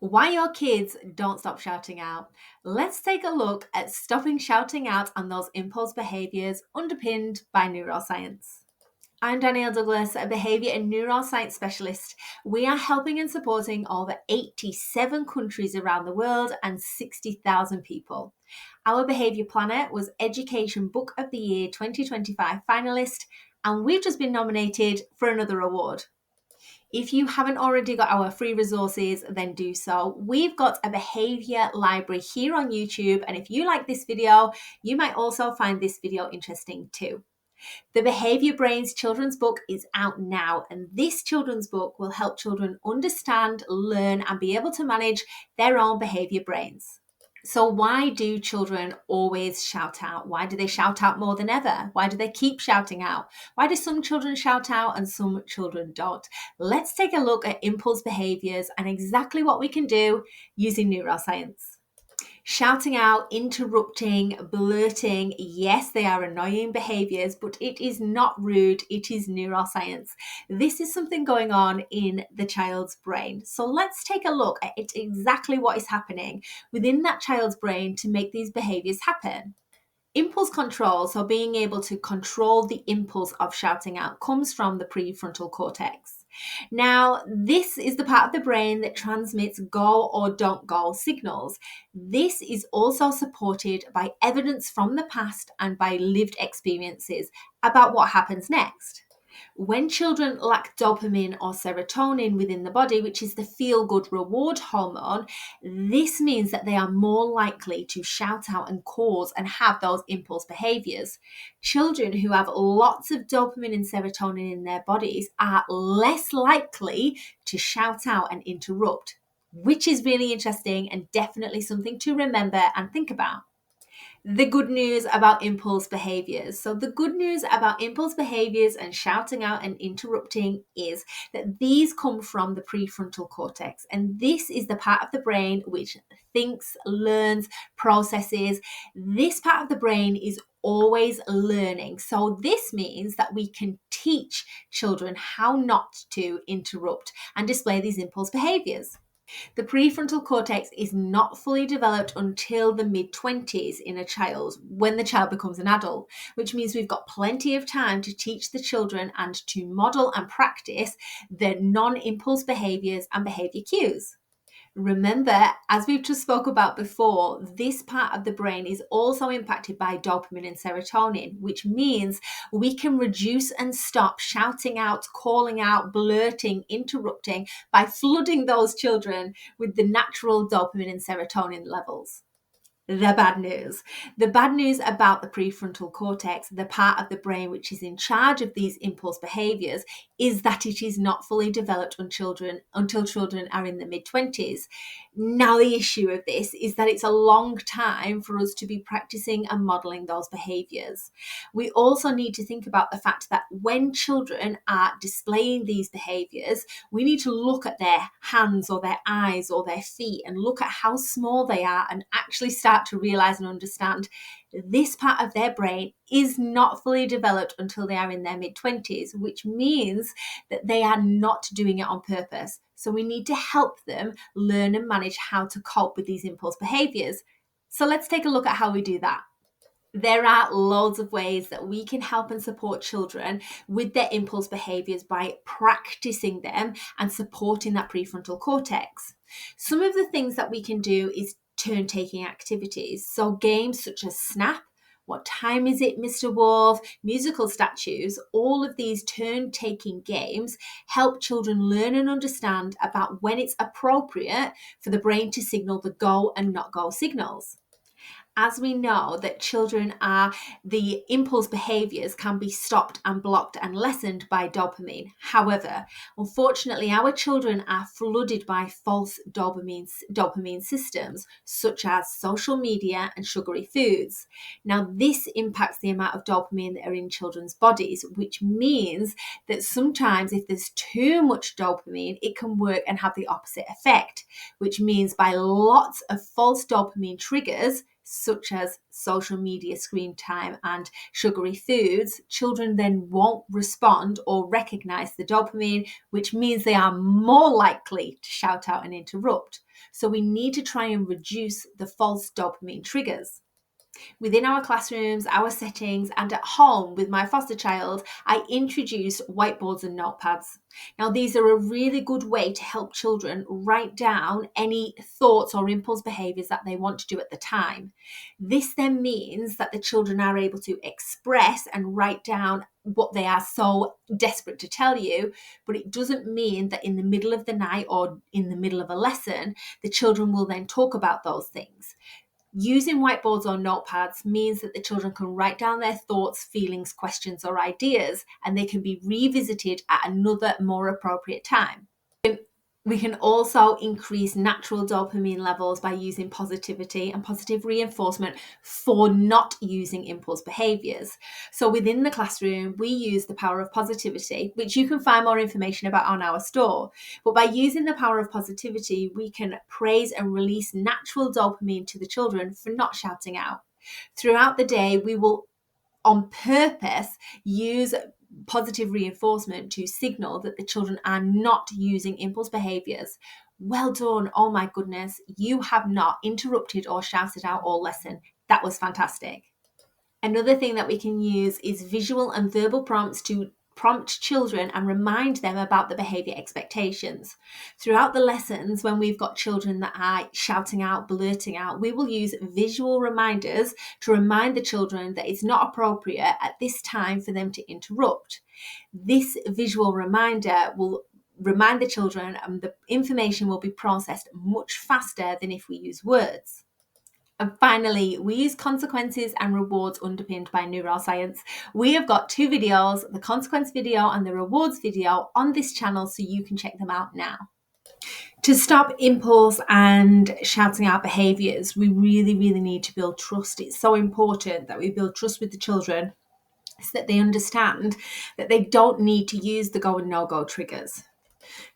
Why your kids don't stop shouting out. Let's take a look at stopping shouting out and those impulse behaviours underpinned by neuroscience. I'm Danielle Douglas, a behaviour and neuroscience specialist. We are helping and supporting over 87 countries around the world and 60,000 people. Our behaviour planner was Education Book of the Year 2025 finalist, and we've just been nominated for another award. If you haven't already got our free resources, then do so. We've got a behaviour library here on YouTube, and if you like this video, you might also find this video interesting too. The Behaviour Brains children's book is out now, and this children's book will help children understand, learn, and be able to manage their own behaviour brains. So why do children always shout out? Why do they shout out more than ever? Why do they keep shouting out? Why do some children shout out and some children don't? Let's take a look at impulse behaviours and exactly what we can do using neuroscience. Shouting out, interrupting, blurting, yes, they are annoying behaviors, but it is not rude, it is neuroscience. This is something going on in the child's brain. So let's take a look at exactly what is happening within that child's brain to make these behaviors happen. Impulse control, so being able to control the impulse of shouting out, comes from the prefrontal cortex. Now, this is the part of the brain that transmits go or don't go signals. This is also supported by evidence from the past and by lived experiences about what happens next. When children lack dopamine or serotonin within the body, which is the feel-good reward hormone, this means that they are more likely to shout out and cause and have those impulse behaviors. Children who have lots of dopamine and serotonin in their bodies are less likely to shout out and interrupt, which is really interesting and definitely something to remember and think about. The good news about impulse behaviors. So, the good news about impulse behaviors and shouting out and interrupting is that these come from the prefrontal cortex. And this is the part of the brain which thinks, learns, processes. This part of the brain is always learning. So, this means that we can teach children how not to interrupt and display these impulse behaviors. The prefrontal cortex is not fully developed until the mid-20s in a child, when the child becomes an adult, which means we've got plenty of time to teach the children and to model and practice the non-impulse behaviours and behaviour cues. Remember, as we've just spoke about before, this part of the brain is also impacted by dopamine and serotonin, which means we can reduce and stop shouting out, calling out, blurting, interrupting by flooding those children with the natural dopamine and serotonin levels. The bad news. The bad news about the prefrontal cortex, the part of the brain which is in charge of these impulse behaviors, is that it is not fully developed until children are in the mid-20s. Now, the issue of this is that it's a long time for us to be practicing and modeling those behaviors. We also need to think about the fact that when children are displaying these behaviors, we need to look at their hands or their eyes or their feet and look at how small they are and actually start to realize and understand this part of their brain is not fully developed until they are in their mid-20s, which means that they are not doing it on purpose. So we need to help them learn and manage how to cope with these impulse behaviors. So let's take a look at how we do that. There are loads of ways that we can help and support children with their impulse behaviors by practicing them and supporting that prefrontal cortex. Some of the things that we can do is turn-taking activities. So games such as Snap, What Time Is It, Mr. Wolf, musical statues, all of these turn-taking games help children learn and understand about when it's appropriate for the brain to signal the go and not go signals. As we know that the impulse behaviors can be stopped and blocked and lessened by dopamine. However, unfortunately, our children are flooded by false dopamine systems, such as social media and sugary foods. Now, this impacts the amount of dopamine that are in children's bodies, which means that sometimes if there's too much dopamine, it can work and have the opposite effect, which means by lots of false dopamine triggers, such as social media screen time and sugary foods, children then won't respond or recognize the dopamine, which means they are more likely to shout out and interrupt. So we need to try and reduce the false dopamine triggers. Within our classrooms, our settings, and at home with my foster child, I introduce whiteboards and notepads. Now, these are a really good way to help children write down any thoughts or impulse behaviours that they want to do at the time. This then means that the children are able to express and write down what they are so desperate to tell you, but it doesn't mean that in the middle of the night or in the middle of a lesson, the children will then talk about those things. Using whiteboards or notepads means that the children can write down their thoughts, feelings, questions, or ideas, and they can be revisited at another more appropriate time. We can also increase natural dopamine levels by using positivity and positive reinforcement for not using impulse behaviours. So within the classroom, we use the power of positivity, which you can find more information about on our store. But by using the power of positivity, we can praise and release natural dopamine to the children for not shouting out. Throughout the day, we will on purpose use positive reinforcement to signal that the children are not using impulse behaviours. Well done. Oh my goodness, you have not interrupted or shouted out all lesson. That was fantastic. Another thing that we can use is visual and verbal prompts to prompt children and remind them about the behaviour expectations. Throughout the lessons, when we've got children that are shouting out, blurting out, we will use visual reminders to remind the children that it's not appropriate at this time for them to interrupt. This visual reminder will remind the children and the information will be processed much faster than if we use words. And finally, we use consequences and rewards underpinned by neuroscience. We have got 2 videos, the consequence video and the rewards video on this channel, so you can check them out now. To stop impulse and shouting out behaviours, we really need to build trust. It's so important that we build trust with the children so that they understand that they don't need to use the go and no-go triggers.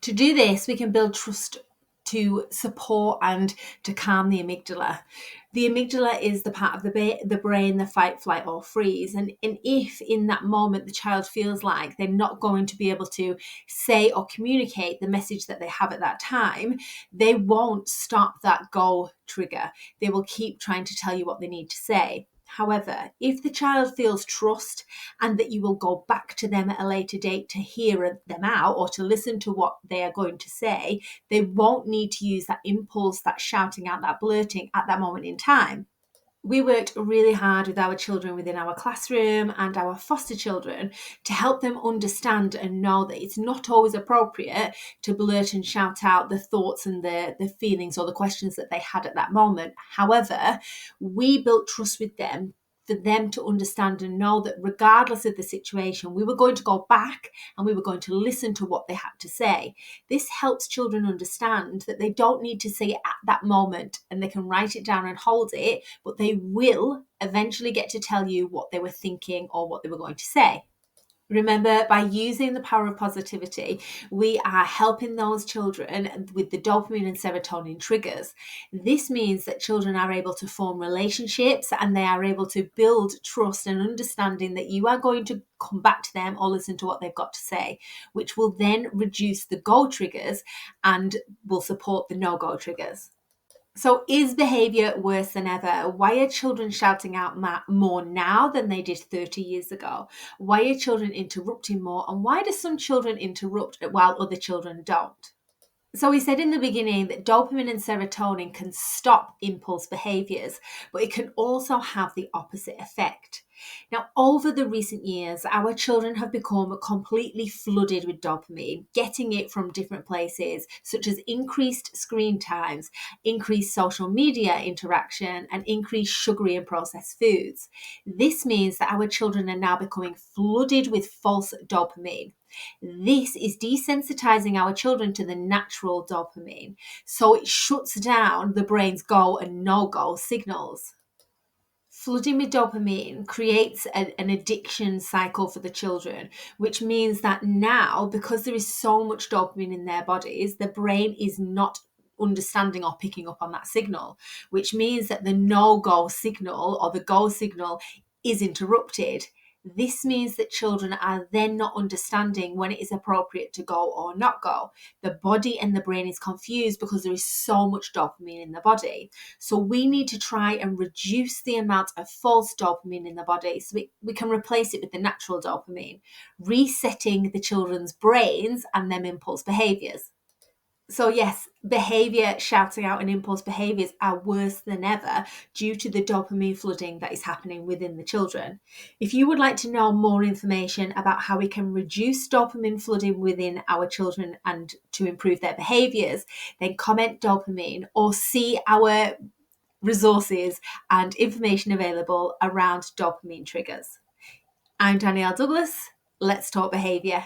To do this, we can build trust to support and to calm the amygdala. The amygdala is the part of the brain, the fight, flight, or freeze. And if in that moment the child feels like they're not going to be able to say or communicate the message that they have at that time, they won't stop that go trigger. They will keep trying to tell you what they need to say. However, if the child feels trust and that you will go back to them at a later date to hear them out or to listen to what they are going to say, they won't need to use that impulse, that shouting out, that blurting at that moment in time. We worked really hard with our children within our classroom and our foster children to help them understand and know that it's not always appropriate to blurt and shout out the thoughts and the feelings or the questions that they had at that moment. However, we built trust with them for them to understand and know that regardless of the situation, we were going to go back and we were going to listen to what they had to say. This helps children understand that they don't need to say it at that moment and they can write it down and hold it, but they will eventually get to tell you what they were thinking or what they were going to say. Remember, by using the power of positivity, we are helping those children with the dopamine and serotonin triggers. This means that children are able to form relationships and they are able to build trust and understanding that you are going to come back to them or listen to what they've got to say, which will then reduce the go triggers and will support the no-go triggers. So is behaviour worse than ever? Why are children shouting out more now than they did 30 years ago? Why are children interrupting more? And why do some children interrupt while other children don't? So we said in the beginning that dopamine and serotonin can stop impulse behaviours, but it can also have the opposite effect. Now, over the recent years, our children have become completely flooded with dopamine, getting it from different places, such as increased screen times, increased social media interaction, and increased sugary and processed foods. This means that our children are now becoming flooded with false dopamine. This is desensitizing our children to the natural dopamine, so it shuts down the brain's go and no-go signals. Flooding with dopamine creates an addiction cycle for the children, which means that now, because there is so much dopamine in their bodies, the brain is not understanding or picking up on that signal, which means that the no-go signal or the go signal is interrupted. This means that children are then not understanding when it is appropriate to go or not go. The body and the brain is confused because there is so much dopamine in the body. So we need to try and reduce the amount of false dopamine in the body so we can replace it with the natural dopamine, resetting the children's brains and them impulse behaviours. So yes, behaviour, shouting out and impulse behaviours are worse than ever due to the dopamine flooding that is happening within the children. If you would like to know more information about how we can reduce dopamine flooding within our children and to improve their behaviours, then comment dopamine or see our resources and information available around dopamine triggers. I'm Danielle Douglas. Let's talk behaviour.